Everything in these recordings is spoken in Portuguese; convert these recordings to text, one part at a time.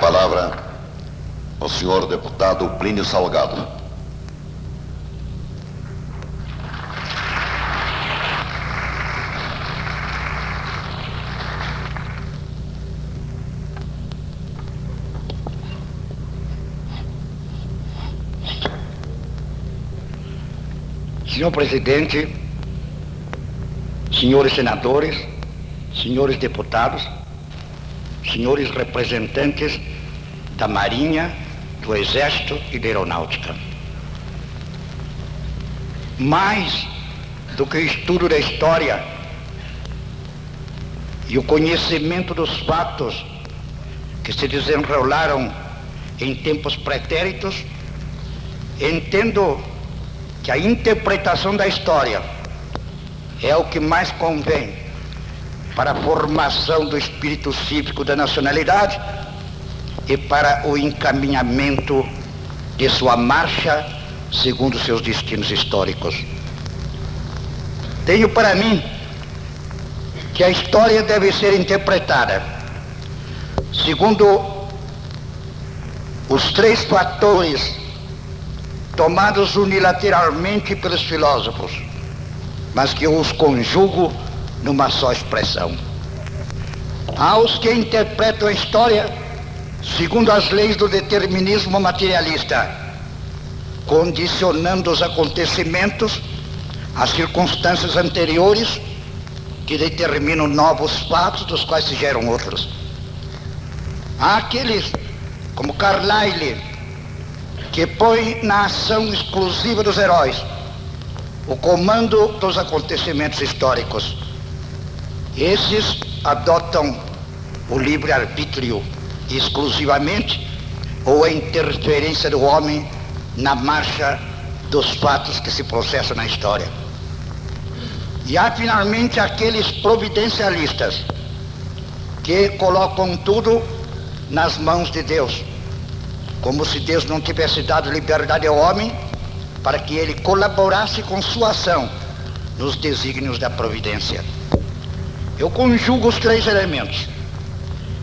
palavra o senhor deputado Plínio Salgado. Senhor presidente, senhores senadores, senhores deputados, senhores representantes da Marinha, do Exército e da Aeronáutica. Mais do que o estudo da história e o conhecimento dos fatos que se desenrolaram em tempos pretéritos, entendo que a interpretação da história é o que mais convém para a formação do espírito cívico da nacionalidade e para o encaminhamento de sua marcha segundo seus destinos históricos. Tenho para mim que a história deve ser interpretada segundo os três fatores tomados unilateralmente pelos filósofos, mas que eu os conjugo numa só expressão. Há os que interpretam a história segundo as leis do determinismo materialista, condicionando os acontecimentos às circunstâncias anteriores que determinam novos fatos dos quais se geram outros. Há aqueles, como Carlyle, que põe na ação exclusiva dos heróis o comando dos acontecimentos históricos. Esses adotam o livre-arbítrio exclusivamente ou a interferência do homem na marcha dos fatos que se processam na história. E há finalmente aqueles providencialistas que colocam tudo nas mãos de Deus, como se Deus não tivesse dado liberdade ao homem para que ele colaborasse com sua ação nos desígnios da providência. Eu conjugo os três elementos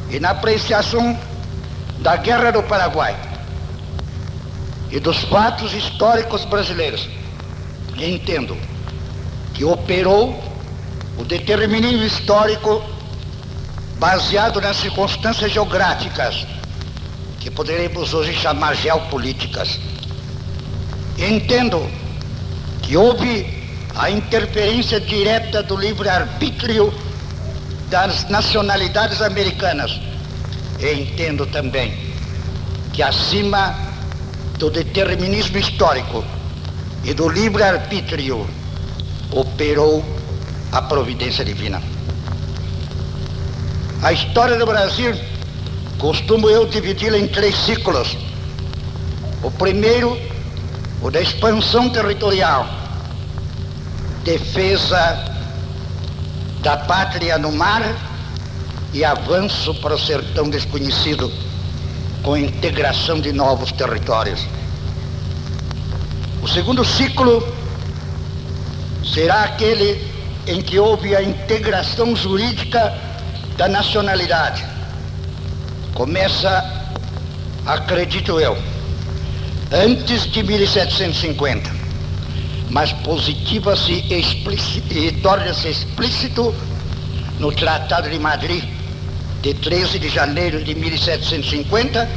e na apreciação da Guerra do Paraguai e dos fatos históricos brasileiros, entendo que operou o determinismo histórico baseado nas circunstâncias geográficas que poderemos hoje chamar geopolíticas. Entendo que houve a interferência direta do livre-arbítrio das nacionalidades americanas. E entendo também que acima do determinismo histórico e do livre-arbítrio operou a providência divina. A história do Brasil costumo eu dividi-la em três ciclos. O primeiro, o da expansão territorial, defesa da pátria no mar e avanço para o sertão desconhecido, com integração de novos territórios. O segundo ciclo será aquele em que houve a integração jurídica da nacionalidade. Começa, acredito eu, antes de 1750, mas positiva-se e torna-se explícito no Tratado de Madrid, de 13 de janeiro de 1750,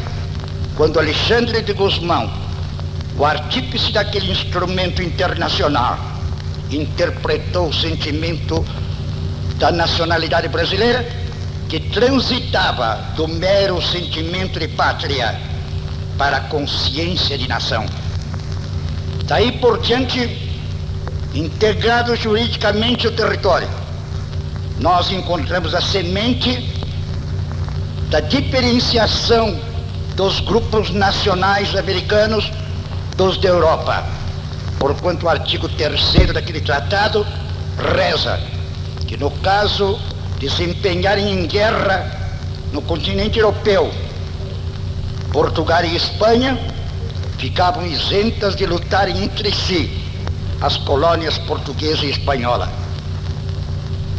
quando Alexandre de Gusmão, o artífice daquele instrumento internacional, interpretou o sentimento da nacionalidade brasileira, que transitava do mero sentimento de pátria para a consciência de nação. Daí por diante, integrado juridicamente o território, nós encontramos a semente da diferenciação dos grupos nacionais americanos dos da Europa, porquanto o artigo 3º daquele tratado reza que no caso de se empenharem em guerra no continente europeu, Portugal e Espanha ficavam isentas de lutarem entre si as colônias portuguesa e espanhola.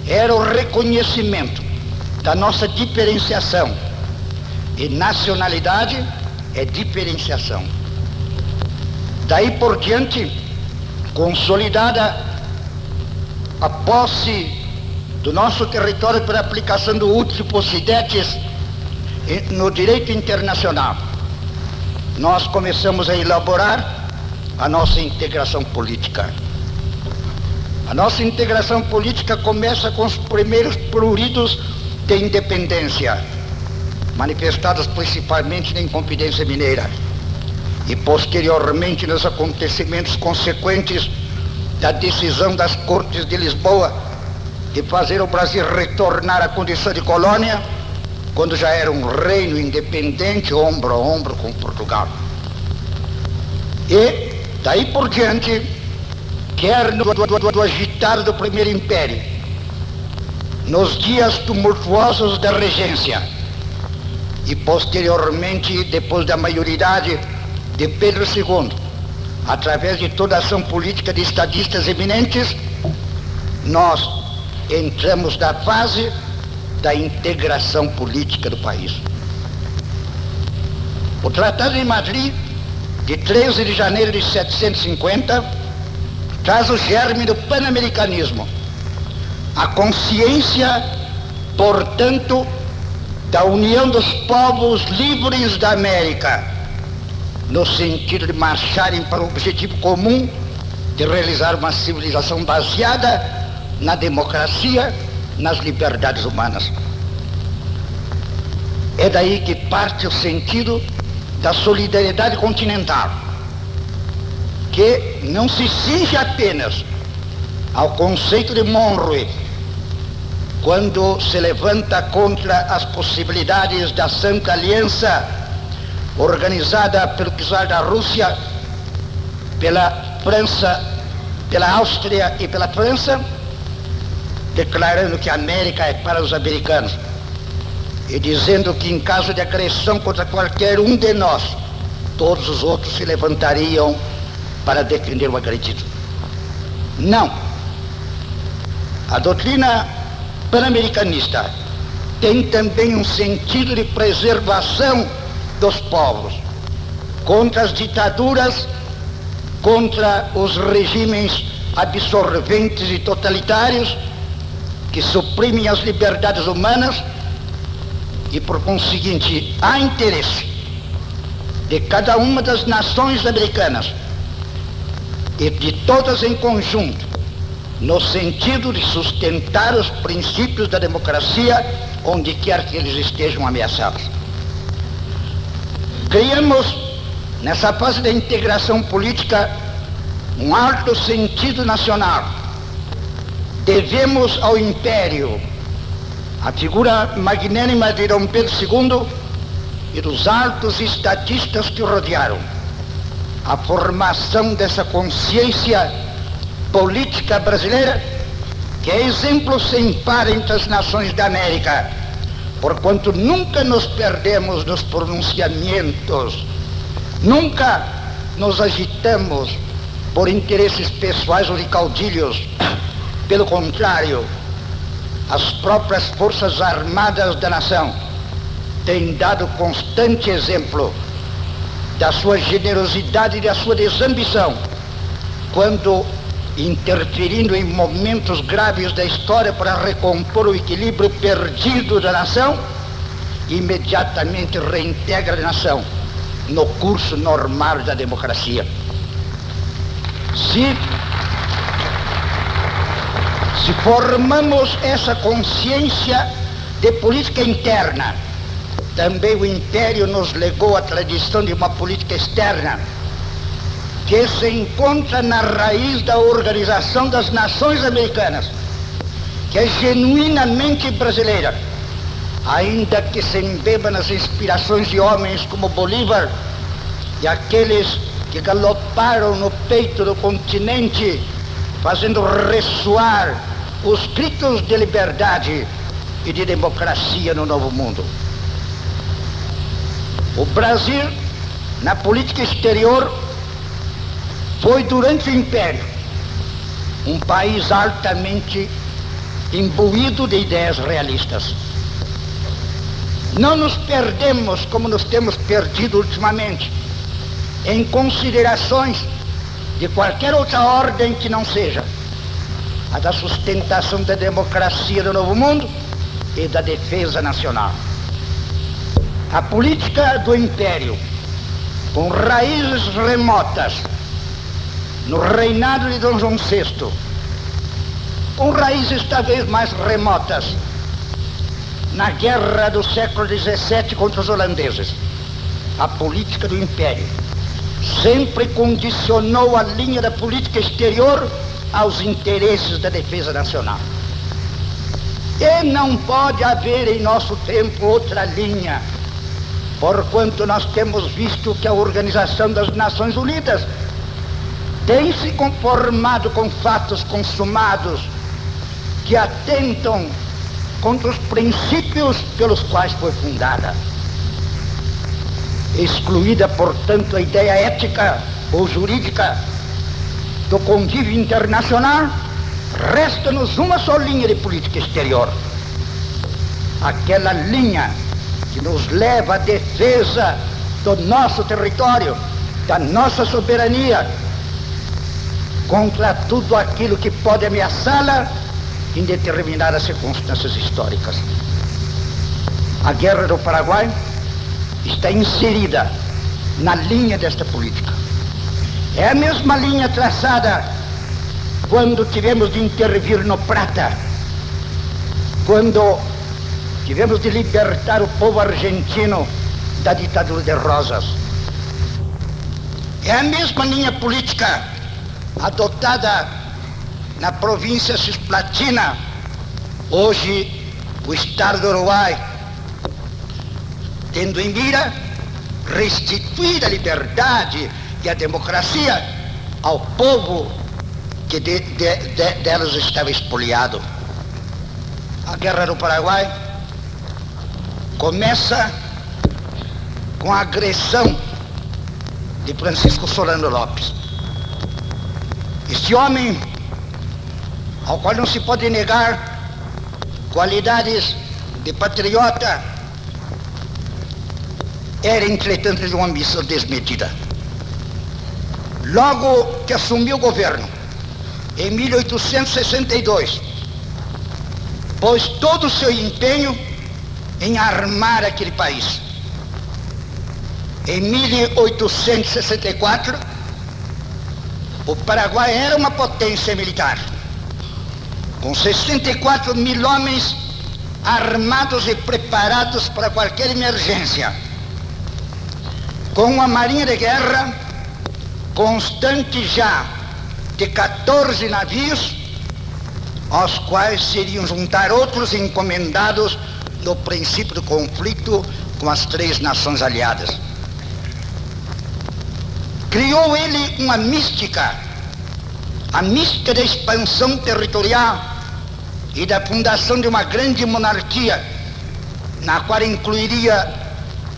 Era o reconhecimento da nossa diferenciação e nacionalidade é diferenciação. Daí por diante, consolidada a posse do nosso território pela aplicação do utis possidetis no direito internacional, nós começamos a elaborar a nossa integração política. A nossa integração política começa com os primeiros pruridos de independência, manifestados principalmente na Inconfidência Mineira, e posteriormente nos acontecimentos consequentes da decisão das Cortes de Lisboa de fazer o Brasil retornar à condição de colônia, quando já era um reino independente, ombro a ombro com Portugal. E daí por diante, quer no agitar do Primeiro Império, nos dias tumultuosos da regência e posteriormente, depois da maioridade de Pedro II, através de toda a ação política de estadistas eminentes, nós entramos na fase da integração política do país. O Tratado de Madrid, de 13 de janeiro de 1750, traz o germe do pan-americanismo, a consciência, portanto, da união dos povos livres da América, no sentido de marcharem para o objetivo comum de realizar uma civilização baseada na democracia, nas liberdades humanas. É daí que parte o sentido da solidariedade continental, que não se cinge apenas ao conceito de Monroe, quando se levanta contra as possibilidades da Santa Aliança, organizada pelo czar da Rússia, pela França, pela Áustria e pela França, declarando que a América é para os americanos e dizendo que em caso de agressão contra qualquer um de nós, todos os outros se levantariam para defender o agredido. Não. A doutrina pan-americanista tem também um sentido de preservação dos povos contra as ditaduras, contra os regimes absorventes e totalitários que suprimem as liberdades humanas, e por conseguinte há interesse de cada uma das nações americanas e de todas em conjunto no sentido de sustentar os princípios da democracia onde quer que eles estejam ameaçados. Criamos, nessa fase da integração política, um alto sentido nacional. Devemos ao Império, a figura magnânima de Dom Pedro II e dos altos estadistas que o rodearam, a formação dessa consciência política brasileira, que é exemplo sem par entre as nações da América, porquanto nunca nos perdemos nos pronunciamentos, nunca nos agitamos por interesses pessoais ou de caudilhos. Pelo contrário, as próprias forças armadas da nação têm dado constante exemplo da sua generosidade e da sua desambição, quando, interferindo em momentos graves da história para recompor o equilíbrio perdido da nação, imediatamente reintegra a nação no curso normal da democracia. Se formamos essa consciência de política interna, também o Império nos legou a tradição de uma política externa, que se encontra na raiz da Organização das Nações Americanas, que é genuinamente brasileira, ainda que se embeba nas inspirações de homens como Bolívar e aqueles que galoparam no peito do continente, fazendo ressoar os gritos de liberdade e de democracia no Novo Mundo. O Brasil, na política exterior, foi durante o Império um país altamente imbuído de ideias realistas. Não nos perdemos como nos temos perdido ultimamente em considerações de qualquer outra ordem que não seja a da sustentação da democracia do Novo Mundo e da defesa nacional. A política do império, com raízes remotas no reinado de Dom João VI, com raízes talvez mais remotas na guerra do século XVII contra os holandeses, a política do império sempre condicionou a linha da política exterior aos interesses da defesa nacional. E não pode haver em nosso tempo outra linha, porquanto nós temos visto que a Organização das Nações Unidas tem se conformado com fatos consumados que atentam contra os princípios pelos quais foi fundada. Excluída, portanto, a ideia ética ou jurídica do convívio internacional, resta-nos uma só linha de política exterior. Aquela linha que nos leva à defesa do nosso território, da nossa soberania, contra tudo aquilo que pode ameaçá-la em determinadas circunstâncias históricas. A Guerra do Paraguai está inserida na linha desta política. É a mesma linha traçada quando tivemos de intervir no Prata, quando tivemos de libertar o povo argentino da ditadura de Rosas. É a mesma linha política adotada na província cisplatina, hoje o estado do Uruguai, tendo em mira restituir a liberdade e a democracia ao povo que delas estava expoliado. A Guerra do Paraguai começa com a agressão de Francisco Solano Lopes. Este homem, ao qual não se pode negar qualidades de patriota, era, entretanto, de uma ambição desmedida. Logo que assumiu o governo, em 1862, pôs todo o seu empenho em armar aquele país. Em 1864, o Paraguai era uma potência militar, com 64 mil homens armados e preparados para qualquer emergência, com uma marinha de guerra constante já de 14 navios, aos quais seriam juntar outros encomendados no princípio do conflito com as 3 nações aliadas. Criou ele uma mística, a mística da expansão territorial e da fundação de uma grande monarquia, na qual incluiria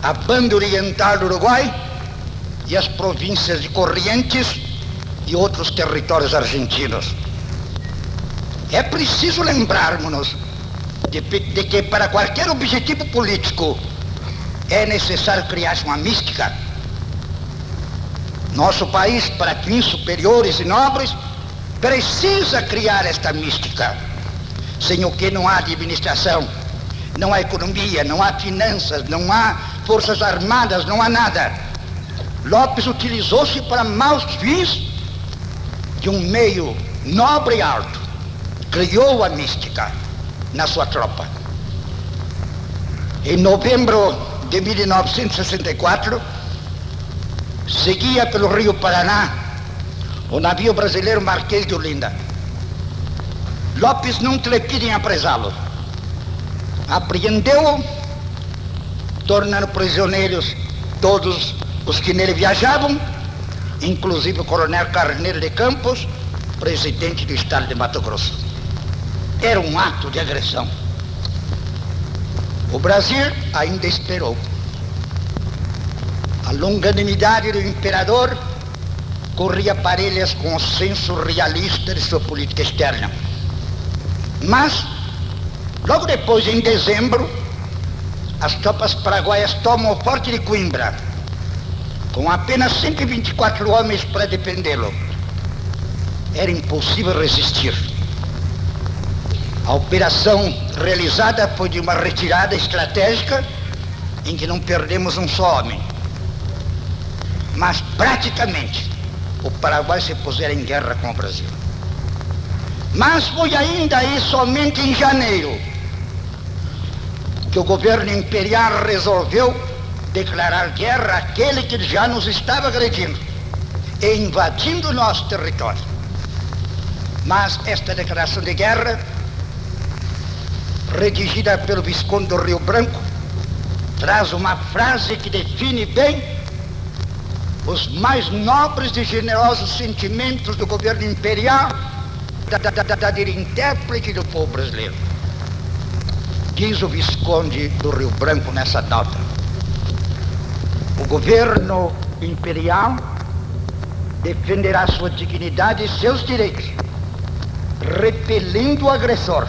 a banda oriental do Uruguai e as províncias de Corrientes e outros territórios argentinos. É preciso lembrarmos-nos de que para qualquer objetivo político é necessário criar uma mística. Nosso país, para fins superiores e nobres, precisa criar esta mística, sem o que não há administração, não há economia, não há finanças, não há forças armadas, não há nada. Lopes utilizou-se para maus fins de um meio nobre e alto, criou a mística na sua tropa. Em novembro de 1964, seguia pelo Rio Paraná o navio brasileiro Marquês de Olinda. Lopes não trepida em apresá-lo. Apreendeu-o, tornando prisioneiros todos os que nele viajavam, inclusive o coronel Carneiro de Campos, presidente do estado de Mato Grosso. Era um ato de agressão. O Brasil ainda esperou. A longanimidade do imperador corria parelhas com o senso realista de sua política externa. Mas, logo depois, em dezembro, as tropas paraguaias tomam o Forte de Coimbra, com apenas 124 homens para defendê-lo. Era impossível resistir. A operação realizada foi de uma retirada estratégica em que não perdemos um só homem. Mas, praticamente, o Paraguai se pusera em guerra com o Brasil. Mas foi ainda aí, somente em janeiro, que o governo imperial resolveu declarar guerra àquele que já nos estava agredindo e invadindo o nosso território. Mas esta declaração de guerra, redigida pelo Visconde do Rio Branco, traz uma frase que define bem os mais nobres e generosos sentimentos do governo imperial, da intérprete do povo brasileiro. Diz o Visconde do Rio Branco nessa nota: o governo imperial defenderá sua dignidade e seus direitos, repelindo o agressor,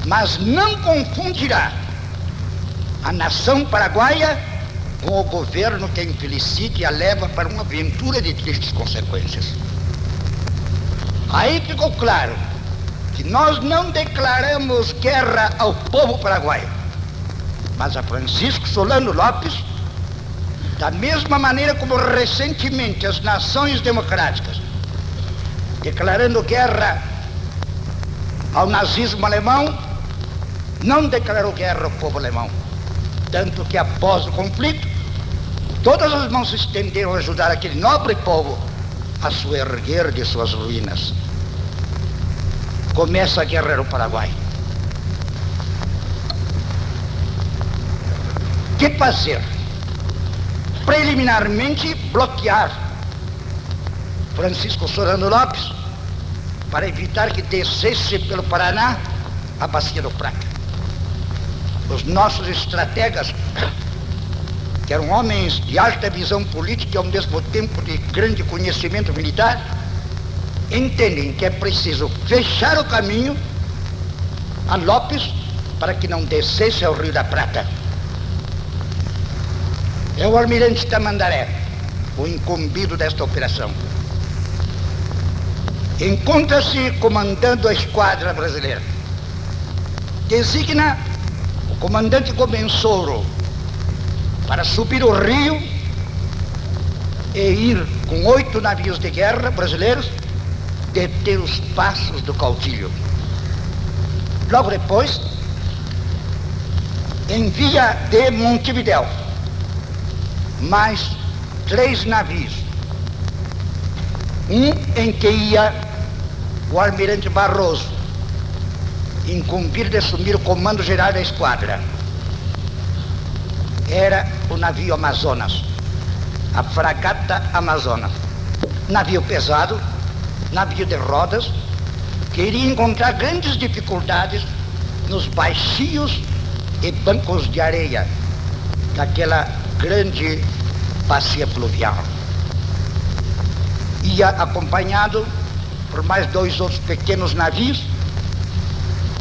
mas não confundirá a nação paraguaia com o governo que a infelicita e a leva para uma aventura de tristes consequências. Aí ficou claro que nós não declaramos guerra ao povo paraguaio, mas a Francisco Solano Lopes, da mesma maneira como recentemente as nações democráticas, declarando guerra ao nazismo alemão, não declarou guerra ao povo alemão. Tanto que após o conflito, todas as mãos se estenderam a ajudar aquele nobre povo a se erguer de suas ruínas. Começa a guerra no Paraguai. O que fazer? Preliminarmente, bloquear Francisco Solano Lopes para evitar que descesse pelo Paraná a Bacia do Prata. Os nossos estrategas, que eram homens de alta visão política e ao mesmo tempo de grande conhecimento militar, entendem que é preciso fechar o caminho a Lopes para que não descesse ao Rio da Prata. É o almirante Tamandaré, o incumbido desta operação. Encontra-se comandando a esquadra brasileira. Designa o comandante Gobensouro para subir o rio e ir com 8 navios de guerra brasileiros deter os passos do caudilho. Logo depois, envia de Montevidéu mais 3 navios, um em que ia o almirante Barroso, incumbido de assumir o comando geral da esquadra. Era o navio Amazonas, a fragata Amazonas, navio pesado, navio de rodas, que iria encontrar grandes dificuldades nos baixios e bancos de areia daquela grande bacia fluvial. Ia acompanhado por mais 2 outros pequenos navios,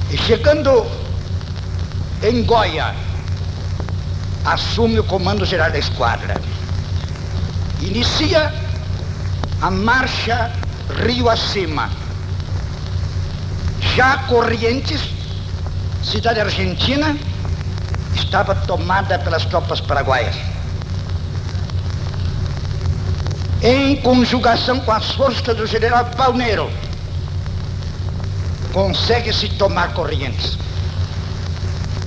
e chegando em Goia, assume o comando geral da esquadra. Inicia a marcha rio acima. Já Corrientes, cidade argentina, estava tomada pelas tropas paraguaias. Em conjugação com as forças do general Palmeiro, consegue-se tomar Corrientes.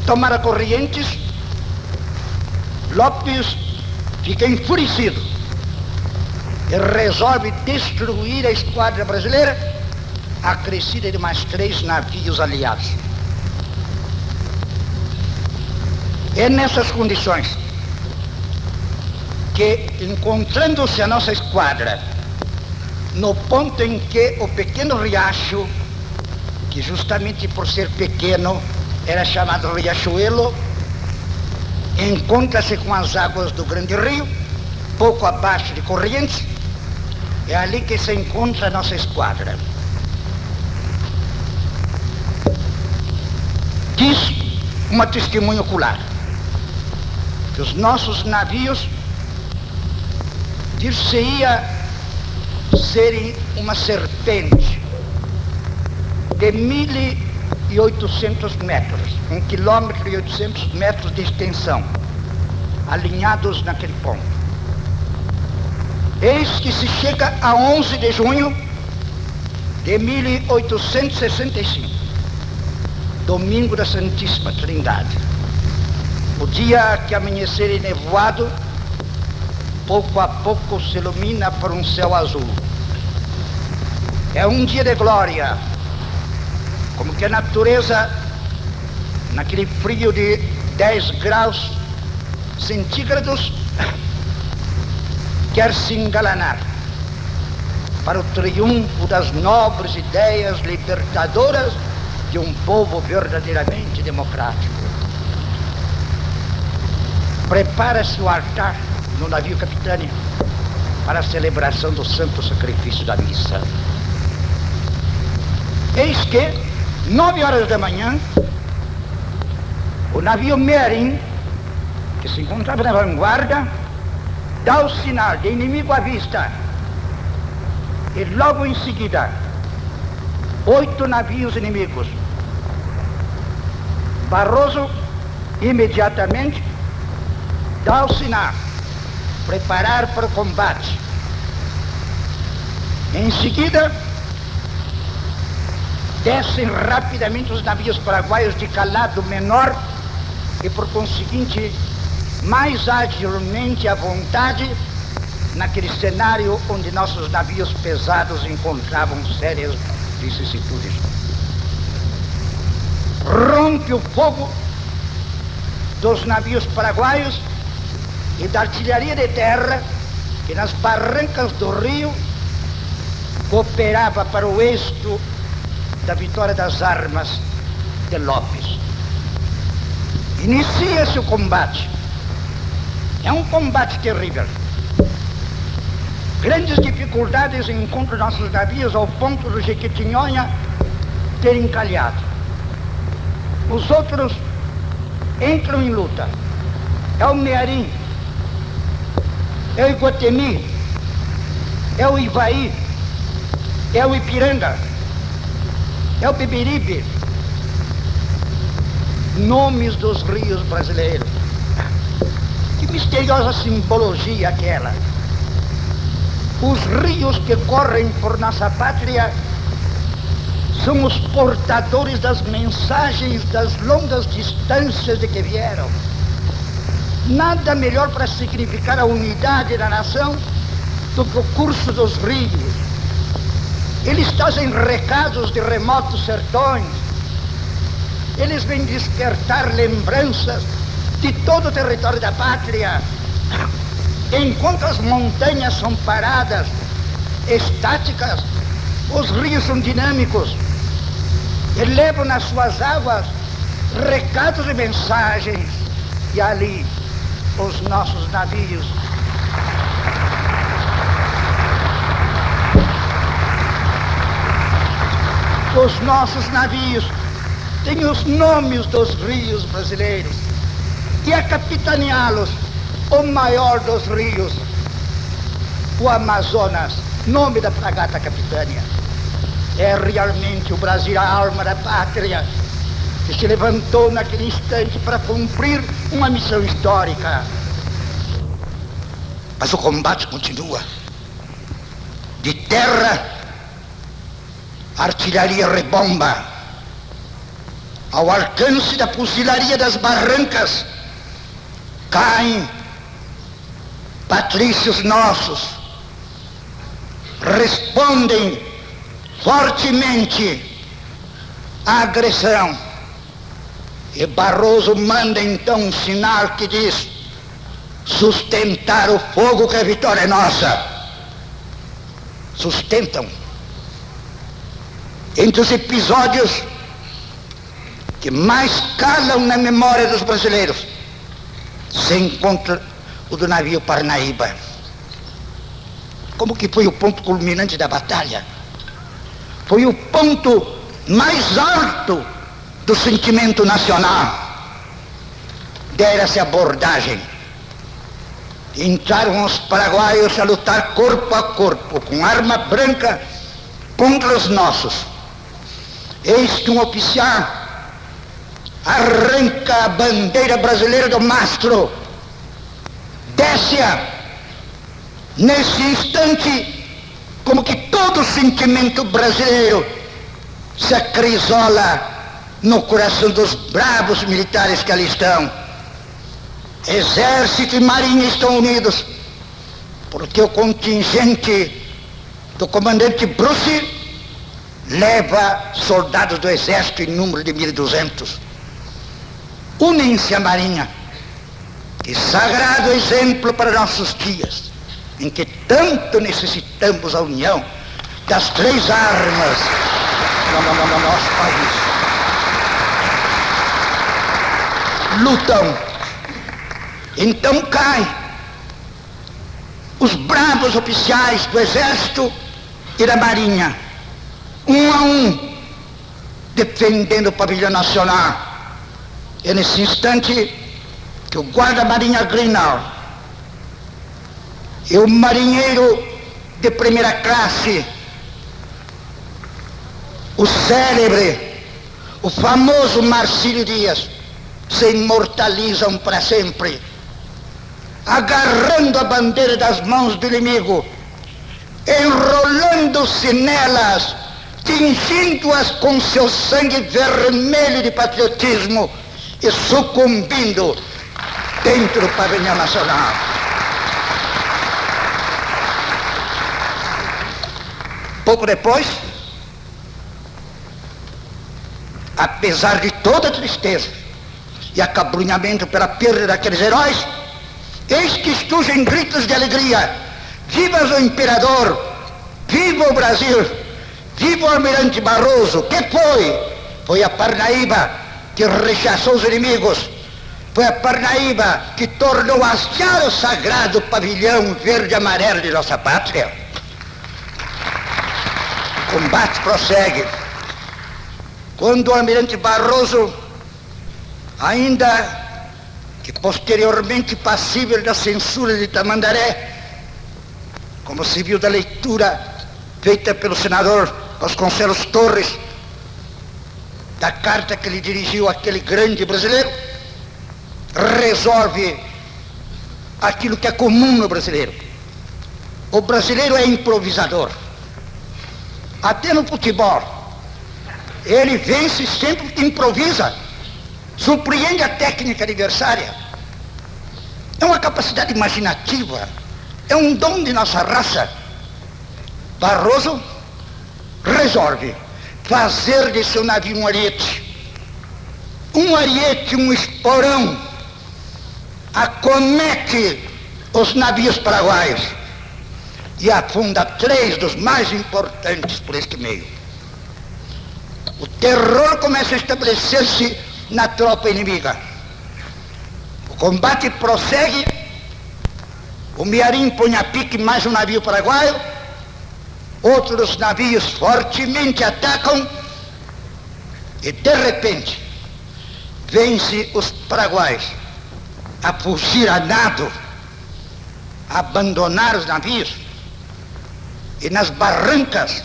Tomar a Corrientes, Lopes fica enfurecido e resolve destruir a esquadra brasileira, acrescida de mais 3 navios aliados. É nessas condições que, encontrando-se a nossa esquadra no ponto em que o pequeno riacho, que justamente por ser pequeno era chamado Riachuelo, encontra-se com as águas do Grande Rio, pouco abaixo de Corrientes, é ali que se encontra a nossa esquadra. Diz uma testemunha ocular: que os nossos navios dir-se-ia serem uma serpente de 1.800 metros, 1,8 km de extensão, alinhados naquele ponto. Eis que se chega a 11 de junho de 1865, domingo da Santíssima Trindade, o dia que amanhecer enevoado, pouco a pouco se ilumina por um céu azul. É um dia de glória, como que a natureza, naquele frio de 10 graus centígrados, quer se engalanar para o triunfo das nobres ideias libertadoras de um povo verdadeiramente democrático. Prepara-se o altar no navio Capitânia para a celebração do santo sacrifício da missa. Eis que, 9 horas da manhã, o navio Merim, que se encontrava na vanguarda, dá o sinal de inimigo à vista. E logo em seguida, 8 navios inimigos. Barroso imediatamente dá o sinal, preparar para o combate. Em seguida, descem rapidamente os navios paraguaios de calado menor e, por conseguinte, mais agilmente à vontade naquele cenário onde nossos navios pesados encontravam sérias vicissitudes. Rompe o fogo dos navios paraguaios e da artilharia de terra que nas barrancas do rio cooperava para o êxito da vitória das armas de Lopes. Inicia-se o combate. É um combate terrível. Grandes dificuldades encontram nossos navios ao ponto do Jequitinhonha ter encalhado. Os outros entram em luta. É o Mearim, é o Iguatemi, é o Ivaí, é o Ipiranga, é o Beberibe. Nomes dos rios brasileiros. Que misteriosa simbologia aquela. Os rios que correm por nossa pátria são os portadores das mensagens das longas distâncias de que vieram. Nada melhor para significar a unidade da nação do que o curso dos rios. Eles trazem recados de remotos sertões. Eles vêm despertar lembranças de todo o território da pátria. Enquanto as montanhas são paradas, estáticas, os rios são dinâmicos e levam nas suas águas recados e mensagens. E ali, os nossos navios têm os nomes dos rios brasileiros e a capitaneá-los o maior dos rios, o Amazonas, nome da fragata Capitânia. É realmente o Brasil a alma da pátria que se levantou naquele instante para cumprir uma missão histórica. Mas o combate continua. De terra, a artilharia rebomba. Ao alcance da fuzilaria das barrancas, caem patrícios nossos, respondem fortemente à agressão. E Barroso manda então um sinal que diz: sustentar o fogo, que a vitória é nossa. Sustentam. Entre os episódios que mais calam na memória dos brasileiros se encontra o do navio Parnaíba. Como que foi o ponto culminante da batalha? Foi o ponto mais alto do sentimento nacional. Dera-se abordagem entraram os paraguaios a lutar corpo a corpo, com arma branca, contra os nossos. Eis que um oficial arranca a bandeira brasileira do mastro, desce-a. Nesse instante, como que todo o sentimento brasileiro se acrisola no coração dos bravos militares que ali estão. Exército e Marinha estão unidos, porque o contingente do comandante Bruce leva soldados do Exército em número de 1.200. Unem-se à Marinha, que sagrado exemplo para nossos dias, em que tanto necessitamos a união das três armas no nosso país. Lutam, então caem os bravos oficiais do Exército e da Marinha, um a um, defendendo o pavilhão nacional. É nesse instante que o guarda-marinha Grinnell e o marinheiro de primeira classe, o célebre, o famoso Marcílio Dias, se imortalizam para sempre, agarrando a bandeira das mãos do inimigo, enrolando-se nelas, tingindo-as com seu sangue vermelho de patriotismo e sucumbindo dentro do pavilhão nacional. Pouco depois, apesar de toda a tristeza e acabrunhamento pela perda daqueles heróis, eis que surgem gritos de alegria: viva o imperador, viva o Brasil, viva o almirante Barroso. Que foi? Foi a Parnaíba que rechaçou os inimigos, foi a Parnaíba que tornou a hastear o sagrado pavilhão verde e amarelo de nossa pátria. O combate prossegue. Quando o almirante Barroso, ainda que posteriormente passível da censura de Tamandaré, como se viu da leitura feita pelo senador Vasconcelos Torres, da carta que ele dirigiu àquele grande brasileiro, resolve aquilo que é comum no brasileiro. O brasileiro é improvisador. Até no futebol, ele vence sempre que improvisa, surpreende a técnica adversária. É uma capacidade imaginativa, é um dom de nossa raça. Barroso resolve fazer de seu navio um ariete, um esporão, acomete os navios paraguaios e afunda 3 dos mais importantes por este meio. O terror começa a estabelecer-se na tropa inimiga. O combate prossegue, o Mearim põe a pique mais um navio paraguaio, outros navios fortemente atacam e de repente vence os paraguaios a fugir a nado, a abandonar os navios, e nas barrancas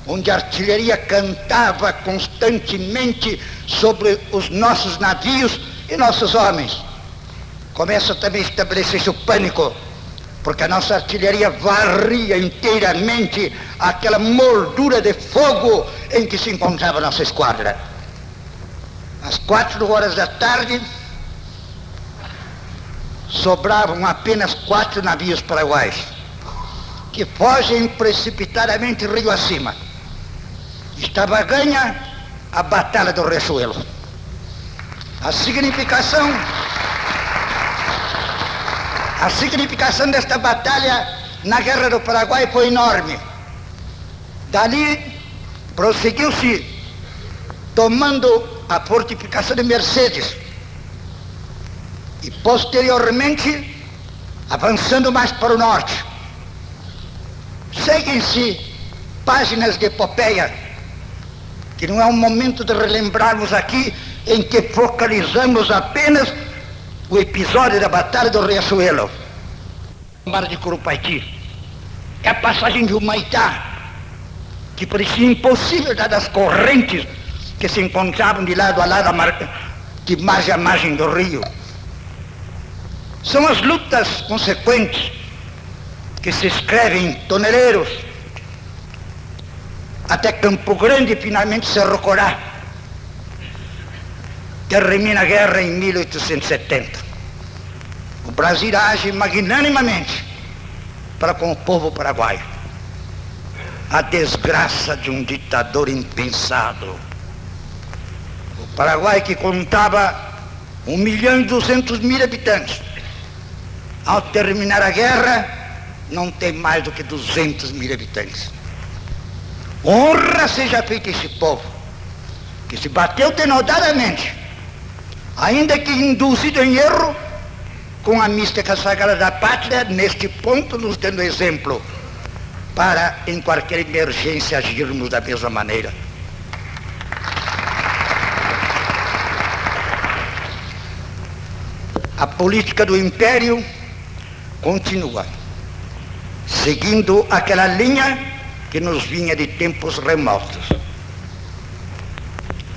onde a artilharia cantava constantemente sobre os nossos navios e nossos homens, começa também a estabelecer-se o pânico, porque a nossa artilharia varria inteiramente aquela moldura de fogo em que se encontrava a nossa esquadra. Às 4 horas da tarde, sobravam apenas 4 navios paraguaios, que fogem precipitadamente rio acima. Estava ganha a Batalha do Riachuelo. A significação desta batalha na Guerra do Paraguai foi enorme. Dali prosseguiu-se tomando a fortificação de Mercedes e posteriormente avançando mais para o norte. Seguem-se páginas de epopeia que não é um momento de relembrarmos aqui, em que focalizamos apenas o episódio da Batalha do Riachuelo. mar de Curupaiti. É a passagem de Humaitá, que parecia impossível dadas as correntes que se encontravam de lado a lado de margem a margem do rio. São as lutas consequentes que se escrevem em toneleiros até Campo Grande, finalmente Cerro Corá. Termina a guerra em 1870. O Brasil age magnanimamente para com o povo paraguaio. A desgraça de um ditador impensado. O Paraguai, que contava 1.200.000 habitantes, ao terminar a guerra, não tem mais do que 200.000 habitantes. Honra seja feita a esse povo, que se bateu denodadamente, ainda que induzido em erro, com a mística sagrada da pátria, neste ponto nos dando exemplo, para em qualquer emergência agirmos da mesma maneira. A política do império continua, seguindo aquela linha que nos vinha de tempos remotos.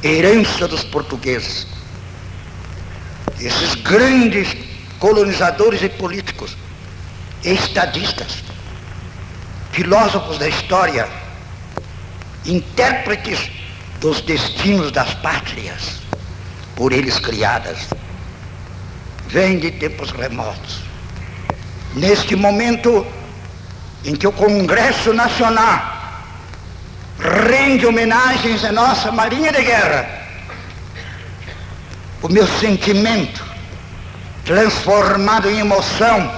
Herança dos portugueses. Esses grandes colonizadores e políticos, estadistas, filósofos da história, intérpretes dos destinos das pátrias, por eles criadas, vêm de tempos remotos. Neste momento em que o Congresso Nacional rende homenagens à nossa Marinha de Guerra, o meu sentimento, transformado em emoção,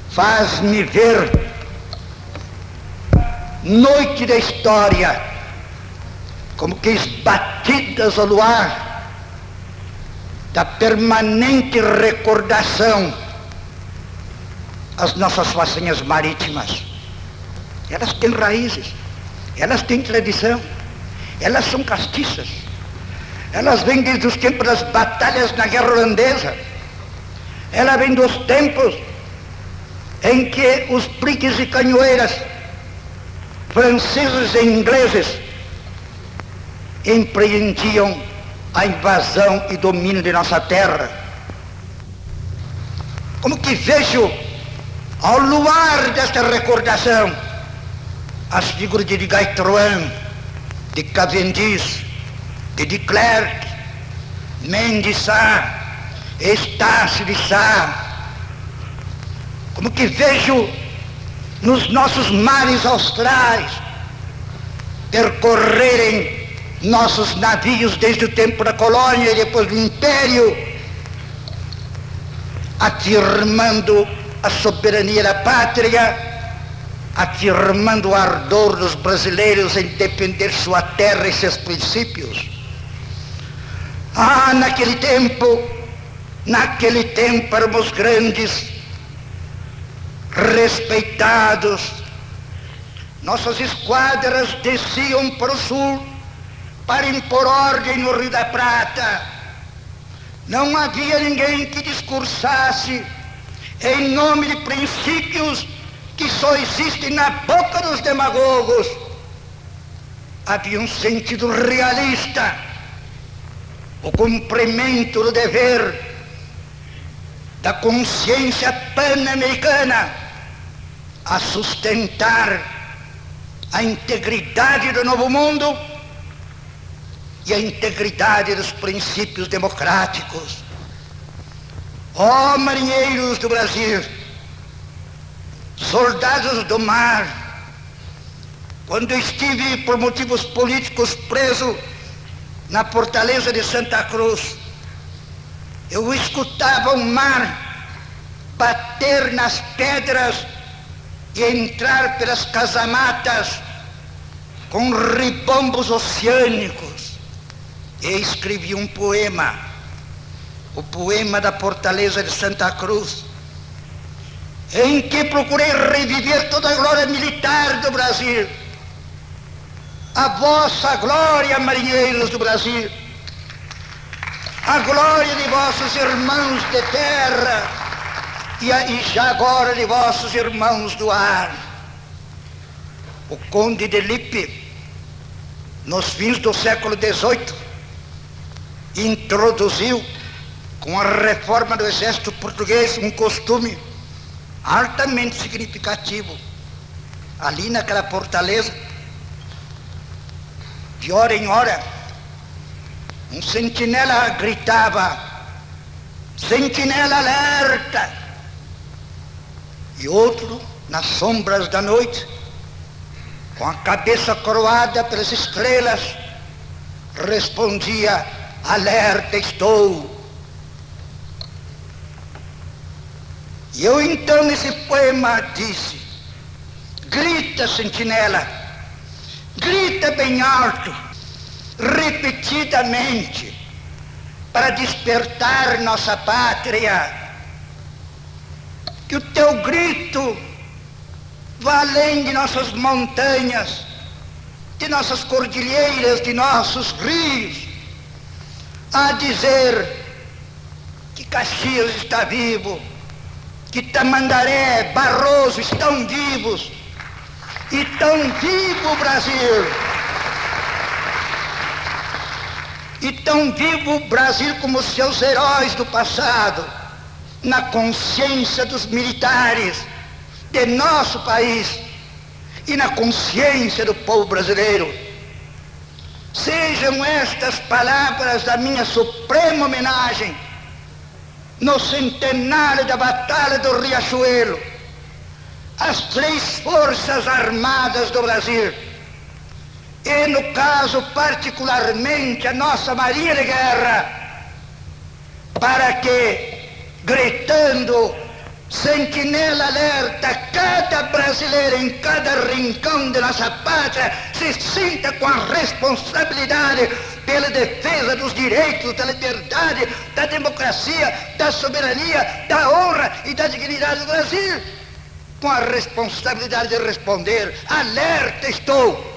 faz-me ver noite da história, como que esbatidas ao luar da permanente recordação as nossas façanhas marítimas. Elas têm raízes, elas têm tradição, elas são castiças, elas vêm desde os tempos das batalhas na guerra holandesa, ela vem dos tempos em que os pliques e canhoeiras franceses e ingleses empreendiam a invasão e domínio de nossa terra. Como que vejo ao luar desta recordação as figuras de Gaitrouan, de Cavendish, de Klerk, Mendes Sá, Estácio de Sá. Como que vejo nos nossos mares austrais percorrerem nossos navios desde o tempo da colônia e depois do império, afirmando a soberania da pátria, afirmando o ardor dos brasileiros em defender sua terra e seus princípios. Ah, naquele tempo éramos grandes, respeitados. Nossas esquadras desciam para o sul para impor ordem no Rio da Prata. Não havia ninguém que discursasse em nome de princípios que só existem na boca dos demagogos. Havia um sentido realista, o cumprimento do dever da consciência pan-americana a sustentar a integridade do novo mundo e a integridade dos princípios democráticos. Ó marinheiros do Brasil, soldados do mar, quando estive por motivos políticos preso na fortaleza de Santa Cruz, eu escutava o mar bater nas pedras e entrar pelas casamatas com ribombos oceânicos. E escrevi um poema, o poema da fortaleza de Santa Cruz, em que procurei reviver toda a glória militar do Brasil. A vossa glória, marinheiros do Brasil, a glória de vossos irmãos de terra, e já agora de vossos irmãos do ar. O conde de Lippe, nos fins do século XVIII, introduziu, com a reforma do exército português, um costume altamente significativo. Ali naquela fortaleza, de hora em hora, um sentinela gritava: sentinela alerta! E outro, nas sombras da noite, com a cabeça coroada pelas estrelas, respondia: alerta estou! E eu então nesse poema disse: grita, sentinela, grita bem alto, repetidamente, para despertar nossa pátria. Que o teu grito vá além de nossas montanhas, de nossas cordilheiras, de nossos rios, a dizer que Caxias está vivo, que Tamandaré, Barroso estão vivos, e tão vivo o Brasil. E tão vivo o Brasil como seus heróis do passado, na consciência dos militares de nosso país e na consciência do povo brasileiro. Sejam estas palavras da minha suprema homenagem no centenário da Batalha do Riachuelo às 3 Forças Armadas do Brasil, e no caso particularmente a nossa Marinha de Guerra, para que, gritando sentinela alerta, cada brasileiro em cada rincão de nossa pátria se sinta com a responsabilidade pela defesa dos direitos, da liberdade, da democracia, da soberania, da honra e da dignidade do Brasil, com a responsabilidade de responder: alerta estou!